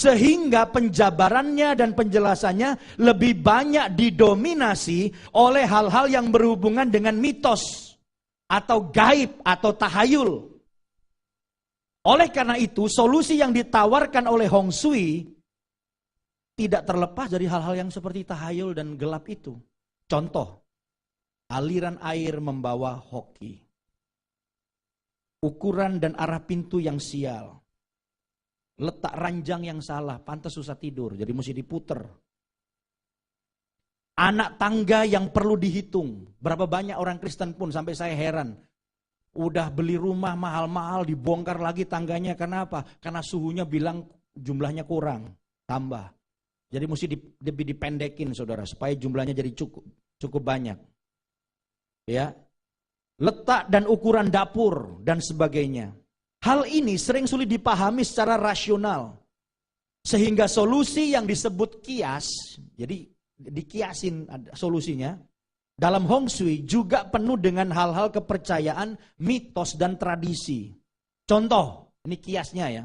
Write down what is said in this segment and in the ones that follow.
Sehingga penjabarannya dan penjelasannya lebih banyak didominasi oleh hal-hal yang berhubungan dengan mitos atau gaib atau tahayul. Oleh karena itu, solusi yang ditawarkan oleh Hong Shui tidak terlepas dari hal-hal yang seperti tahayul dan gelap itu. Contoh, aliran air membawa hoki. Ukuran dan arah pintu yang sial. Letak ranjang yang salah, pantas susah tidur, jadi mesti diputer. Anak tangga yang perlu dihitung. Berapa banyak orang Kristen pun sampai saya heran. Udah beli rumah mahal-mahal, dibongkar lagi tangganya. Kenapa? Karena suhunya bilang jumlahnya kurang, tambah. Jadi mesti dipendekin saudara, supaya jumlahnya jadi cukup banyak. Ya, letak dan ukuran dapur dan sebagainya. Hal ini sering sulit dipahami secara rasional. Sehingga solusi yang disebut kias, jadi dikiasin solusinya, dalam Hong Shui juga penuh dengan hal-hal kepercayaan, mitos dan tradisi. Contoh, ini kiasnya ya.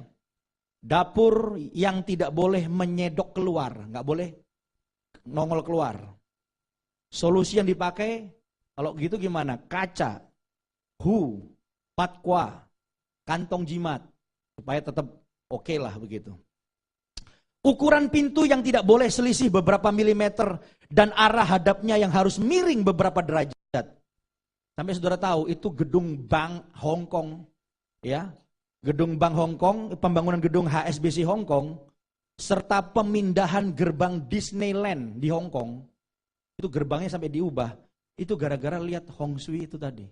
Dapur yang tidak boleh menyedok keluar, nggak boleh nongol keluar. Solusi yang dipakai, kalau gitu gimana? Kaca, patkwa, kantong jimat, supaya tetap oke lah begitu. Ukuran pintu yang tidak boleh selisih beberapa milimeter dan arah hadapnya yang harus miring beberapa derajat. Sampai saudara tahu itu gedung Bank Hong Kong, ya, gedung Bank Hong Kong, pembangunan gedung HSBC Hong Kong, serta pemindahan gerbang Disneyland di Hong Kong, itu gerbangnya sampai diubah, itu gara-gara lihat Hong Shui itu tadi.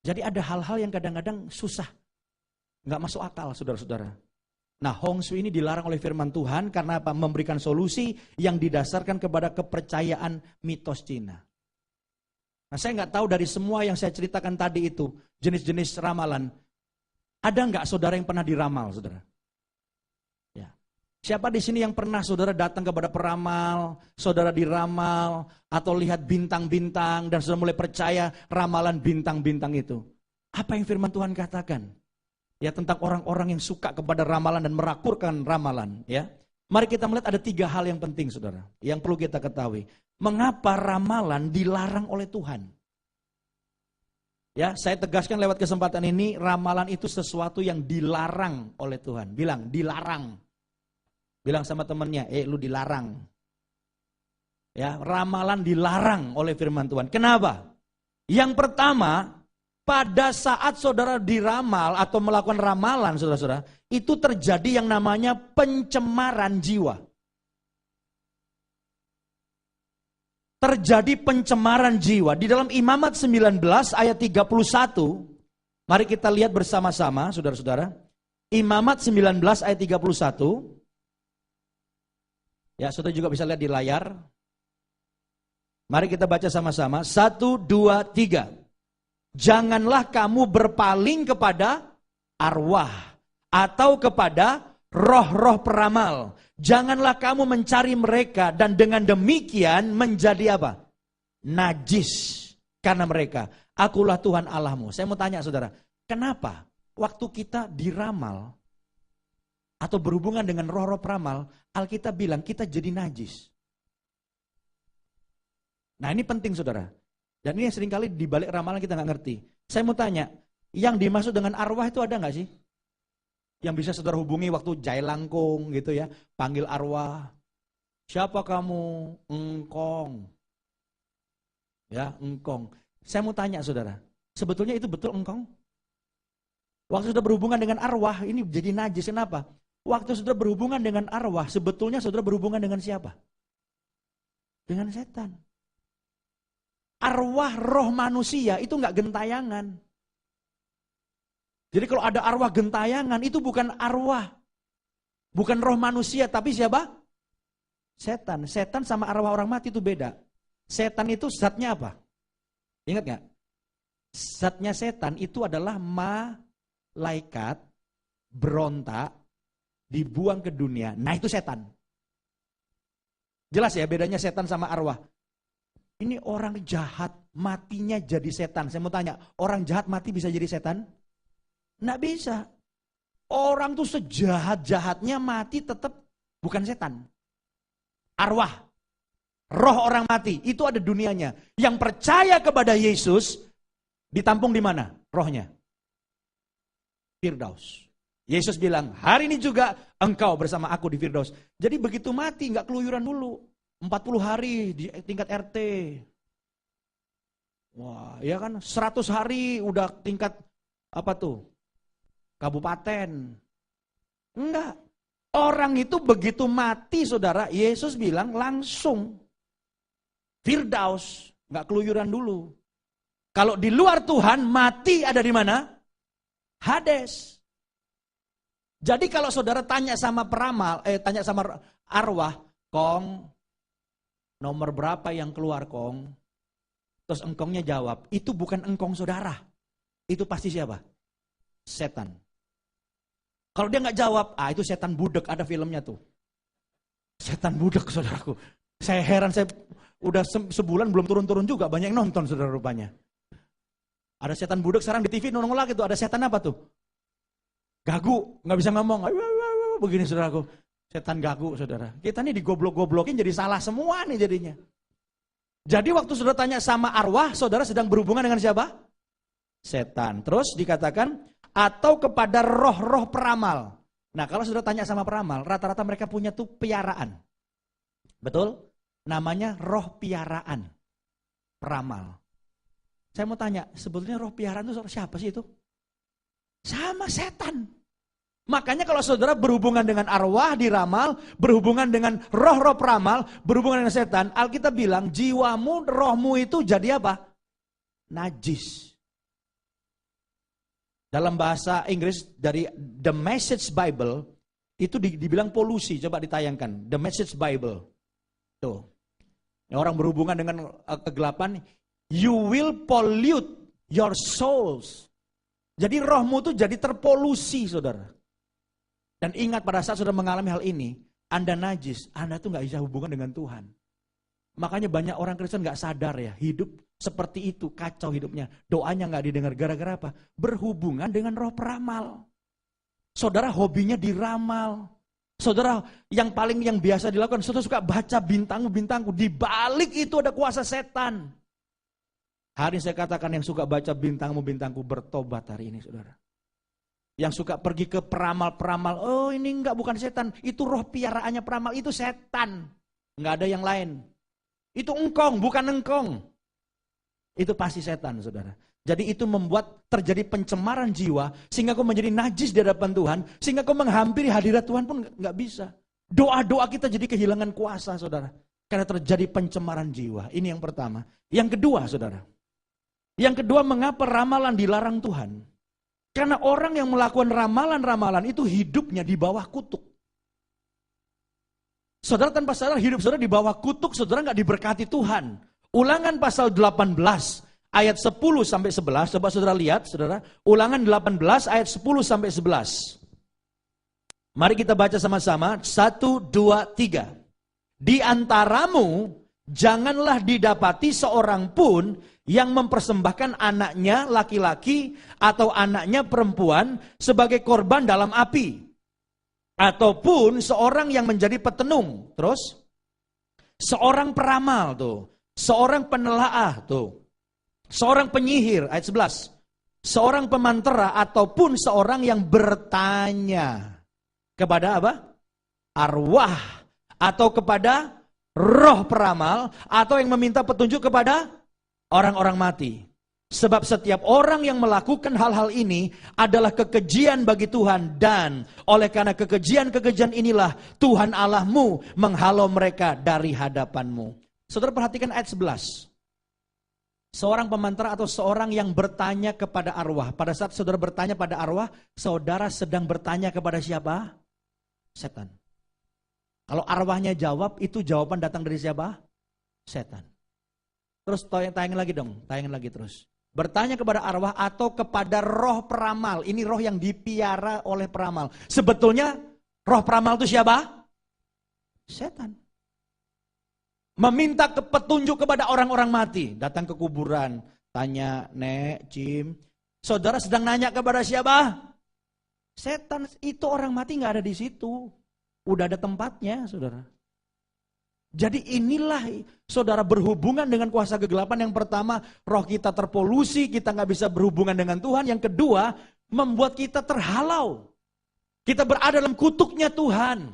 Jadi ada hal-hal yang kadang-kadang susah, nggak masuk akal saudara-saudara. Nah, Hong Shui ini dilarang oleh firman Tuhan karena apa? Memberikan solusi yang didasarkan kepada kepercayaan mitos Cina. Nah, saya nggak tahu dari semua yang saya ceritakan tadi itu, jenis-jenis ramalan, ada nggak saudara yang pernah diramal, saudara? Ya. Siapa di sini yang pernah saudara datang kepada peramal, saudara diramal, atau lihat bintang-bintang dan sudah mulai percaya ramalan bintang-bintang itu? Apa yang firman Tuhan katakan? Ya, tentang orang-orang yang suka kepada ramalan dan merakurkan ramalan. Ya, mari kita melihat ada 3 hal yang penting, saudara, yang perlu kita ketahui. Mengapa ramalan dilarang oleh Tuhan? Ya, saya tegaskan lewat kesempatan ini, ramalan itu sesuatu yang dilarang oleh Tuhan. Bilang, dilarang. Bilang sama temannya, lu dilarang. Ya, ramalan dilarang oleh firman Tuhan. Kenapa? Yang pertama, pada saat saudara diramal atau melakukan ramalan, saudara-saudara, itu terjadi yang namanya pencemaran jiwa. Terjadi pencemaran jiwa. Di dalam Imamat 19 ayat 31, mari kita lihat bersama-sama, saudara-saudara. Imamat 19 ayat 31. Ya, saudara juga bisa lihat di layar. Mari kita baca sama-sama. 1, 2, 3. Janganlah kamu berpaling kepada arwah atau kepada roh-roh peramal. Janganlah kamu mencari mereka dan dengan demikian menjadi apa? Najis karena mereka. Akulah Tuhan Allahmu. Saya mau tanya saudara, kenapa waktu kita diramal atau berhubungan dengan roh-roh peramal, Alkitab bilang kita jadi najis? Nah, ini penting saudara. Dan ini seringkali di balik ramalan kita nggak ngerti. Saya mau tanya, yang dimaksud dengan arwah itu ada nggak sih? Yang bisa saudara hubungi waktu jai langkung gitu ya, panggil arwah. Siapa kamu? Engkong. Ya, engkong. Saya mau tanya saudara, sebetulnya itu betul engkong? Waktu sudah berhubungan dengan arwah, ini jadi najis. Kenapa? Waktu sudah berhubungan dengan arwah, sebetulnya saudara berhubungan dengan siapa? Dengan setan. Arwah roh manusia itu nggak gentayangan. Jadi kalau ada arwah gentayangan itu bukan arwah. Bukan roh manusia, tapi siapa? Setan. Setan sama arwah orang mati itu beda. Setan itu zatnya apa? Ingat nggak? Zatnya setan itu adalah malaikat berontak, dibuang ke dunia. Nah itu setan. Jelas ya bedanya setan sama arwah. Ini orang jahat, matinya jadi setan. Saya mau tanya, orang jahat mati bisa jadi setan? Nggak bisa. Orang tuh sejahat-jahatnya mati tetap bukan setan. Arwah. Roh orang mati, itu ada dunianya. Yang percaya kepada Yesus, ditampung di mana rohnya? Firdaus. Yesus bilang, hari ini juga engkau bersama aku di Firdaus. Jadi begitu mati, nggak keluyuran dulu. 40 hari di tingkat RT. Wah, ya kan 100 hari udah tingkat apa tuh? Kabupaten. Enggak. Orang itu begitu mati, saudara, Yesus bilang langsung Firdaus, nggak keluyuran dulu. Kalau di luar Tuhan, mati ada di mana? Hades. Jadi kalau saudara tanya sama peramal, tanya sama arwah, Kong, nomor berapa yang keluar, Kong? Terus engkongnya jawab, itu bukan engkong saudara. Itu pasti siapa? Setan. Kalau dia nggak jawab, itu setan budek, ada filmnya tuh. Setan budek, saudaraku. Saya heran, saya udah sebulan belum turun-turun juga, banyak yang nonton, saudara, rupanya. Ada setan budek, sekarang di TV nongol lagi tuh, ada setan apa tuh? Gagu, nggak bisa ngomong, begini saudaraku. Setan gagu, saudara. Kita nih digoblok-goblokin jadi salah semua nih jadinya. Jadi waktu saudara tanya sama arwah, saudara sedang berhubungan dengan siapa? Setan. Terus dikatakan, atau kepada roh-roh peramal. Nah kalau saudara tanya sama peramal, rata-rata mereka punya tuh piaraan. Betul? Namanya roh piaraan. Peramal. Saya mau tanya, sebetulnya roh piaraan itu siapa sih itu? Sama setan. Makanya kalau saudara berhubungan dengan arwah diramal, berhubungan dengan roh-roh peramal, berhubungan dengan setan, Alkitab bilang jiwamu, rohmu itu jadi apa? Najis. Dalam bahasa Inggris dari The Message Bible, itu dibilang polusi, coba ditayangkan. The Message Bible. Tuh. Orang berhubungan dengan kegelapan, you will pollute your souls. Jadi rohmu tuh jadi terpolusi, saudara. Dan ingat pada saat saudara mengalami hal ini, Anda najis, Anda tuh gak bisa hubungan dengan Tuhan. Makanya banyak orang Kristen gak sadar ya, hidup seperti itu, kacau hidupnya. Doanya gak didengar, gara-gara apa? Berhubungan dengan roh peramal. Saudara hobinya diramal. Saudara yang biasa dilakukan, saudara suka baca bintang-bintangku. Di balik itu ada kuasa setan. Hari ini saya katakan yang suka baca bintangmu-bintangku bertobat hari ini, saudara. Yang suka pergi ke peramal-peramal, oh ini bukan setan, itu roh piaraannya peramal, itu setan. Enggak ada yang lain. Itu engkong, bukan engkong. Itu pasti setan, saudara. Jadi itu membuat terjadi pencemaran jiwa, sehingga kau menjadi najis di hadapan Tuhan, sehingga kau menghampiri hadirat Tuhan pun enggak bisa. Doa-doa kita jadi kehilangan kuasa, saudara. Karena terjadi pencemaran jiwa. Ini yang pertama. Yang kedua, saudara. Yang kedua, mengapa ramalan dilarang Tuhan? Karena orang yang melakukan ramalan-ramalan itu hidupnya di bawah kutuk. Saudara tanpa sadar hidup saudara di bawah kutuk, saudara nggak diberkati Tuhan. Ulangan pasal 18 ayat 10 sampai 11, coba saudara lihat, saudara. Ulangan 18 ayat 10 sampai 11. Mari kita baca sama-sama, 1, 2, 3. Di antaramu janganlah didapati seorang pun yang mempersembahkan anaknya laki-laki atau anaknya perempuan sebagai korban dalam api. Ataupun seorang yang menjadi petenung. Terus, seorang peramal tuh. Seorang penelaah tuh. Seorang penyihir, ayat 11. Seorang pemantera ataupun seorang yang bertanya. Kepada apa? Arwah. Atau kepada roh peramal. Atau yang meminta petunjuk kepada orang-orang mati. Sebab setiap orang yang melakukan hal-hal ini adalah kekejian bagi Tuhan. Dan oleh karena kekejian-kekejian inilah Tuhan Allahmu menghalau mereka dari hadapanmu. Saudara perhatikan ayat 11. Seorang pemantera atau seorang yang bertanya kepada arwah. Pada saat saudara bertanya pada arwah, saudara sedang bertanya kepada siapa? Setan. Kalau arwahnya jawab, itu jawaban datang dari siapa? Setan. Terus tayangin lagi dong, tayangin lagi terus. Bertanya kepada arwah atau kepada roh peramal. Ini roh yang dipiara oleh peramal. Sebetulnya roh peramal itu siapa? Setan. Meminta petunjuk kepada orang-orang mati. Datang ke kuburan, tanya, Nek, Cim. Saudara sedang nanya kepada siapa? Setan itu orang mati nggak ada di situ. Udah ada tempatnya, saudara. Jadi inilah saudara berhubungan dengan kuasa kegelapan. Yang pertama, roh kita terpolusi, kita nggak bisa berhubungan dengan Tuhan. Yang kedua, membuat kita terhalau. Kita berada dalam kutuknya Tuhan.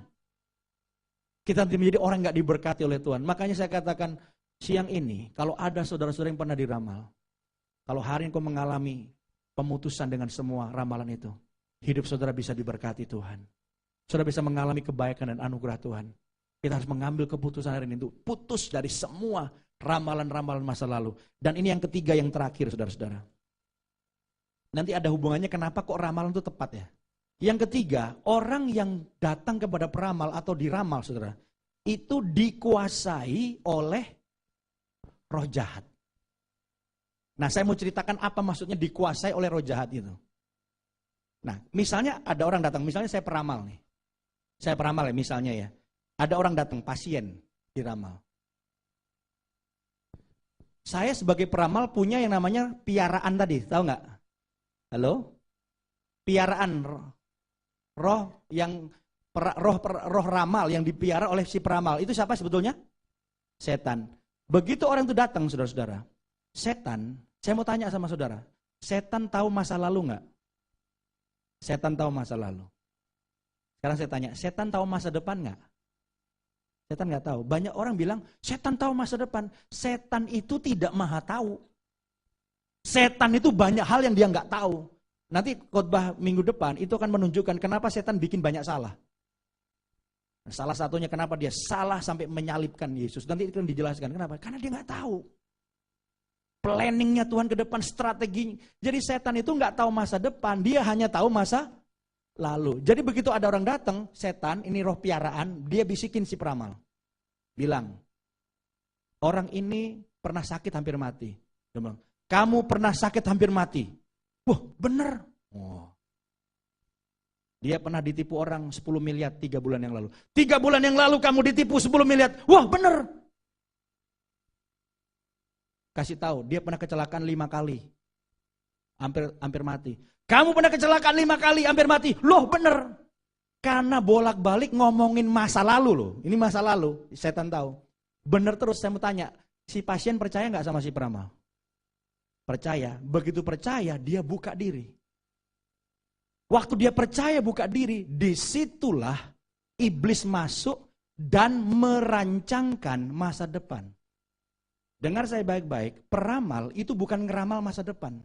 Kita nanti menjadi orang nggak diberkati oleh Tuhan. Makanya saya katakan siang ini, kalau ada saudara-saudara yang pernah diramal, kalau hari ini kau mengalami pemutusan dengan semua ramalan itu, hidup saudara bisa diberkati Tuhan. Saudara bisa mengalami kebaikan dan anugerah Tuhan. Kita harus mengambil keputusan hari ini untuk putus dari semua ramalan-ramalan masa lalu. Dan ini yang ketiga, yang terakhir, saudara-saudara. Nanti ada hubungannya kenapa kok ramalan itu tepat ya. Yang ketiga, orang yang datang kepada peramal atau diramal, saudara, itu dikuasai oleh roh jahat. Nah, saya mau ceritakan apa maksudnya dikuasai oleh roh jahat itu. Nah, misalnya ada orang datang, misalnya saya peramal nih. Saya peramal ya, misalnya ya. Ada orang datang, pasien diramal. Saya sebagai peramal punya yang namanya piaraan tadi, tahu nggak? Halo? Piaraan roh yang roh ramal yang dipiara oleh si peramal. Itu siapa sebetulnya? Setan. Begitu orang itu datang, saudara-saudara. Setan, saya mau tanya sama saudara. Setan tahu masa lalu nggak? Setan tahu masa lalu. Sekarang saya tanya, setan tahu masa depan nggak? Setan nggak tahu. Banyak orang bilang, setan tahu masa depan. Setan itu tidak maha tahu. Setan itu banyak hal yang dia nggak tahu. Nanti khotbah minggu depan itu akan menunjukkan kenapa setan bikin banyak salah. Salah satunya kenapa dia salah sampai menyalibkan Yesus. Nanti itu akan dijelaskan. Kenapa? Karena dia nggak tahu. Planningnya Tuhan ke depan, strategi. Jadi setan itu nggak tahu masa depan. Dia hanya tahu masa lalu. Jadi begitu ada orang datang, setan, ini roh piaraan, dia bisikin si peramal. Bilang, orang ini pernah sakit hampir mati. Dia bilang, kamu pernah sakit hampir mati. Wah, bener. Oh. Dia pernah ditipu orang 10 miliar 3 bulan yang lalu. 3 bulan yang lalu kamu ditipu 10 miliar. Wah, bener. Kasih tahu, dia pernah kecelakaan 5 kali. Hampir mati. Kamu pernah kecelakaan 5 kali, hampir mati. Loh, bener. Karena bolak-balik ngomongin masa lalu loh. Ini masa lalu, setan tahu. Bener terus, saya mau tanya. Si pasien percaya nggak sama si peramal? Percaya. Begitu percaya, dia buka diri. Waktu dia percaya buka diri, disitulah iblis masuk dan merancangkan masa depan. Dengar saya baik-baik, peramal itu bukan ngeramal masa depan.